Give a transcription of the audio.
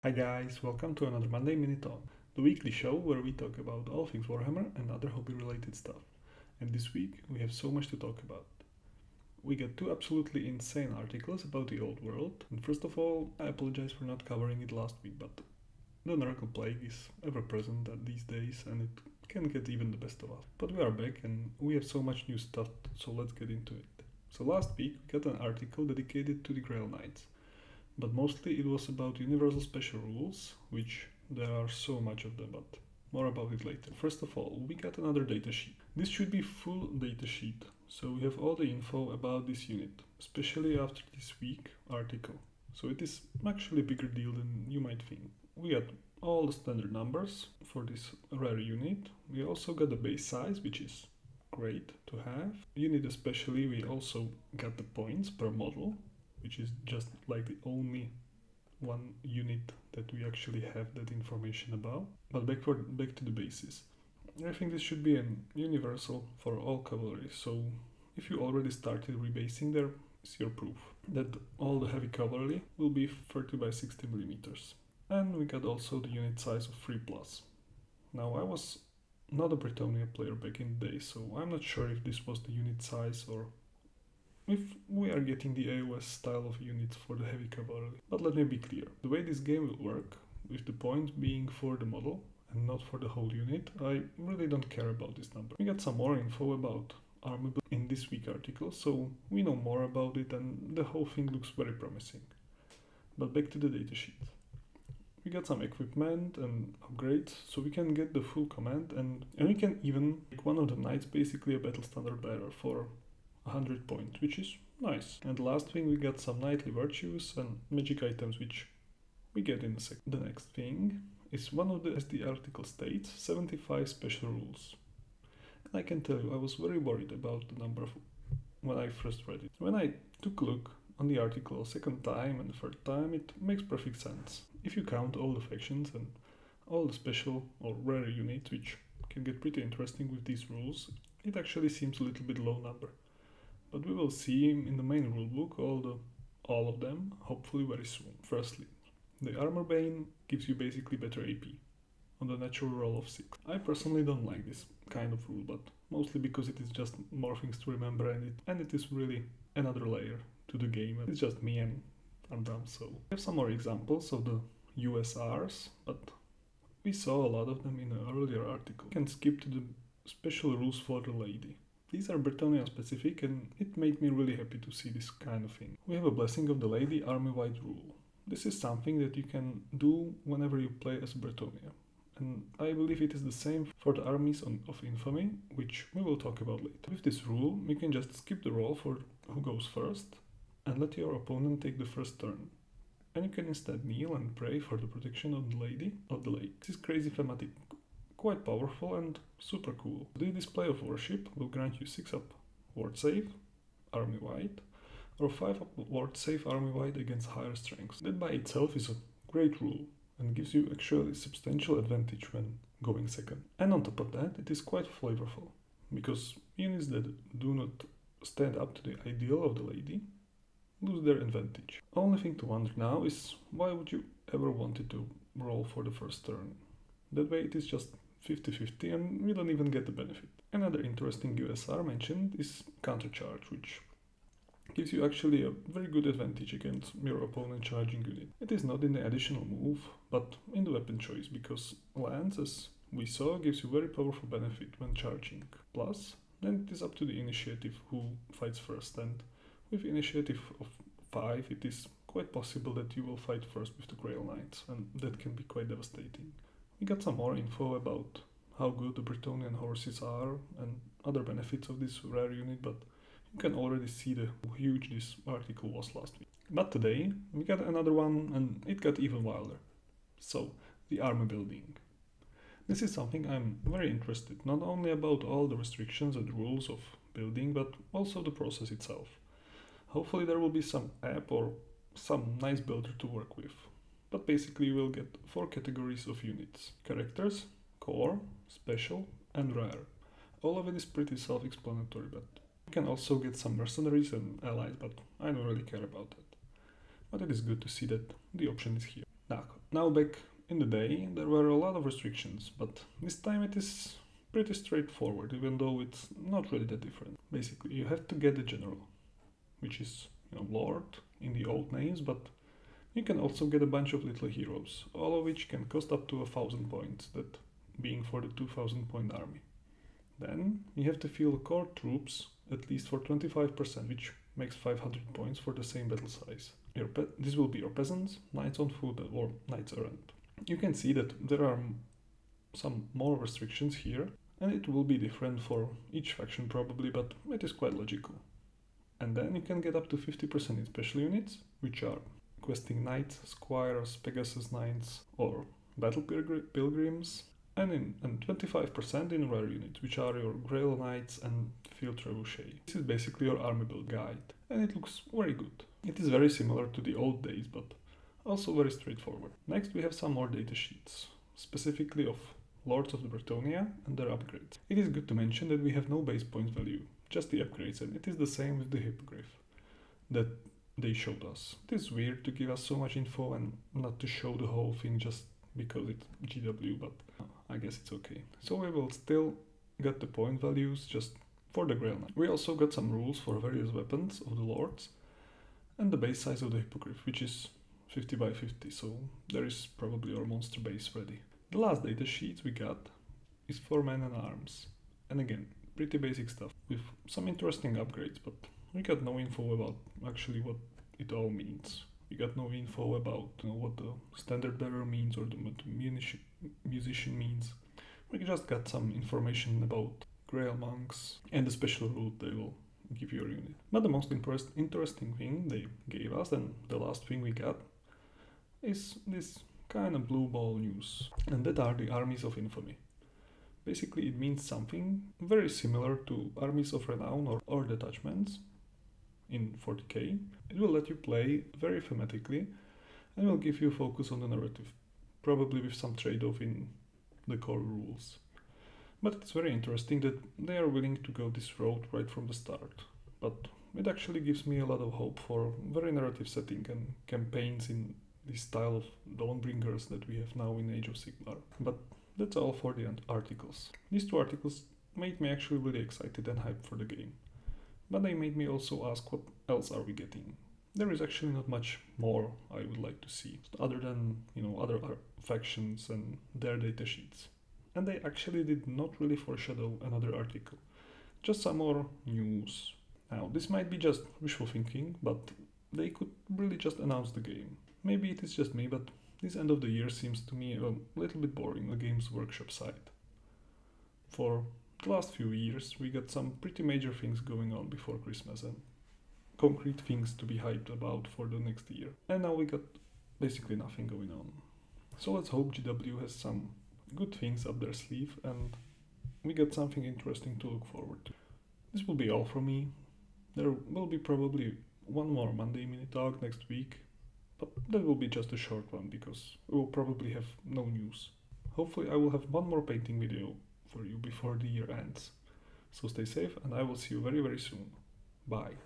Hi guys, welcome to another Monday Minute On, the weekly show where we talk about all things Warhammer and other hobby related stuff. And this week we have so much to talk about. We got two absolutely insane articles about the old world, and first of all, I apologize for not covering it last week, but the Oracle Plague is ever present at these days and it can get even the best of us. But we are back and we have so much new stuff, so let's get into it. So last week we got an article dedicated to the Grail Knights. But mostly it was about universal special rules, which there are so much of them, but more about it later. First of all, we got another datasheet. This should be full datasheet, so we have all the info about this unit, especially after this week article. So it is actually a bigger deal than you might think. We got all the standard numbers for this rare unit. We also got the base size, which is great to have. Unit especially, we also got the points per model, which is just like the only one unit that we actually have that information about. But back to the basis. I think this should be an universal for all cavalry, so if you already started rebasing, there is your proof that all the heavy cavalry will be 30 by 60 millimeters. And we got also the unit size of 3+. Now I was not a Bretonia player back in the day, so I'm not sure if this was the unit size or if we are getting the AOS style of units for the heavy cavalry. But let me be clear, the way this game will work, with the points being for the model and not for the whole unit, I really don't care about this number. We got some more info about Arma Building in this week article, so we know more about it and the whole thing looks very promising. But back to the datasheet. We got some equipment and upgrades, so we can get the full command and we can even make one of the knights basically a battle standard bearer for 100 points, which is nice. And last thing, we got some knightly virtues and magic items, which we get in a sec. The next thing is one of the, as the article states, 75 special rules. And I can tell you, I was very worried about the number of when I first read it. When I took a look on the article a second time and the third time, it makes perfect sense. If you count all the factions and all the special or rare units, which can get pretty interesting with these rules, it actually seems a little bit low number. But we will see in the main rulebook all of them, hopefully very soon. Firstly, the Armor Bane gives you basically better AP on the natural roll of 6. I personally don't like this kind of rule, but mostly because it is just more things to remember and it is really another layer to the game. It's just me and I'm dumb, so. We have some more examples of the USRs, but we saw a lot of them in an earlier article. You can skip to the special rules for the lady. These are Bretonia specific and it made me really happy to see this kind of thing. We have a Blessing of the Lady army-wide rule. This is something that you can do whenever you play as Bretonia. And I believe it is the same for the Armies of Infamy, which we will talk about later. With this rule, you can just skip the roll for who goes first and let your opponent take the first turn. And you can instead kneel and pray for the protection of the lady of the lake. This is crazy thematic. Quite powerful and super cool. The display of worship will grant you 6 up ward save, army-wide, or 5 up ward save army-wide against higher strengths. That by itself is a great rule and gives you actually substantial advantage when going second. And on top of that, it is quite flavorful, because units that do not stand up to the ideal of the lady lose their advantage. Only thing to wonder now is why would you ever want it to roll for the first turn? That way it is just 50-50 and we don't even get the benefit. Another interesting USR mentioned is countercharge, which gives you actually a very good advantage against your opponent charging unit. It is not in the additional move, but in the weapon choice, because Lance, as we saw, gives you very powerful benefit when charging. Plus, then it is up to the initiative who fights first, and with initiative of 5 it is quite possible that you will fight first with the Grail Knights, and that can be quite devastating. We got some more info about how good the Bretonian horses are and other benefits of this rare unit, but you can already see how huge this article was last week. But today we got another one and it got even wilder. So, the Arma Building. This is something I'm very interested, not only about all the restrictions and rules of building, but also the process itself. Hopefully there will be some app or some nice builder to work with. But basically we'll get 4 categories of units: characters, core, special and rare. All of it is pretty self-explanatory, but you can also get some mercenaries and allies, but I don't really care about that. But it is good to see that the option is here. Now back in the day, there were a lot of restrictions, but this time it is pretty straightforward, even though it's not really that different. Basically, you have to get the general, which is, lord in the old names, but you can also get a bunch of little heroes, all of which can cost up to 1,000 points, that being for the 2,000 point army. Then you have to fill core troops at least for 25%, which makes 500 points for the same battle size. This will be your peasants, knights on foot, or knights errant. You can see that there are some more restrictions here, and it will be different for each faction probably, but it is quite logical. And then you can get up to 50% in special units, which are questing knights, squires, Pegasus knights, or battle pilgrims, and 25% in rare units, which are your Grail Knights and Field Trebuchet. This is basically your army build guide, and it looks very good. It is very similar to the old days, but also very straightforward. Next we have some more datasheets, specifically of Lords of the Bretonia and their upgrades. It is good to mention that we have no base point value, just the upgrades, and it is the same with the Hippogriff that they showed us. It is weird to give us so much info and not to show the whole thing just because it's GW, but I guess it's okay. So we will still get the point values just for the Grail Knight. We also got some rules for various weapons of the Lords and the base size of the Hippogriff, which is 50 by 50, so there is probably our monster base ready. The last datasheet we got is for men and arms, and again, pretty basic stuff with some interesting upgrades, but we got no info about actually what it all means. We got no info about what the standard bearer means or what the musician means. We just got some information about Grail monks and the special route they will give your unit. But the most interesting thing they gave us, and the last thing we got, is this kind of blue ball news, and that are the Armies of Infamy. Basically, it means something very similar to Armies of Renown or Detachments in 40k. It will let you play very thematically and will give you focus on the narrative, probably with some trade-off in the core rules. But it's very interesting that they are willing to go this road right from the start. But it actually gives me a lot of hope for very narrative setting and campaigns in this style of Dawnbringers that we have now in Age of Sigmar. But that's all for the articles. These two articles made me actually really excited and hyped for the game. But they made me also ask what else are we getting. There is actually not much more I would like to see, other than, other factions and their datasheets. And they actually did not really foreshadow another article, just some more news. Now, this might be just wishful thinking, but they could really just announce the game. Maybe it is just me, but this end of the year seems to me a little bit boring, a Games Workshop side. For the last few years, we got some pretty major things going on before Christmas and concrete things to be hyped about for the next year. And now we got basically nothing going on. So let's hope GW has some good things up their sleeve and we get something interesting to look forward to. This will be all from me. There will be probably one more Monday Mini Talk next week, but that will be just a short one because we will probably have no news. Hopefully I will have one more painting video for you before the year ends. So stay safe and I will see you very soon. Bye.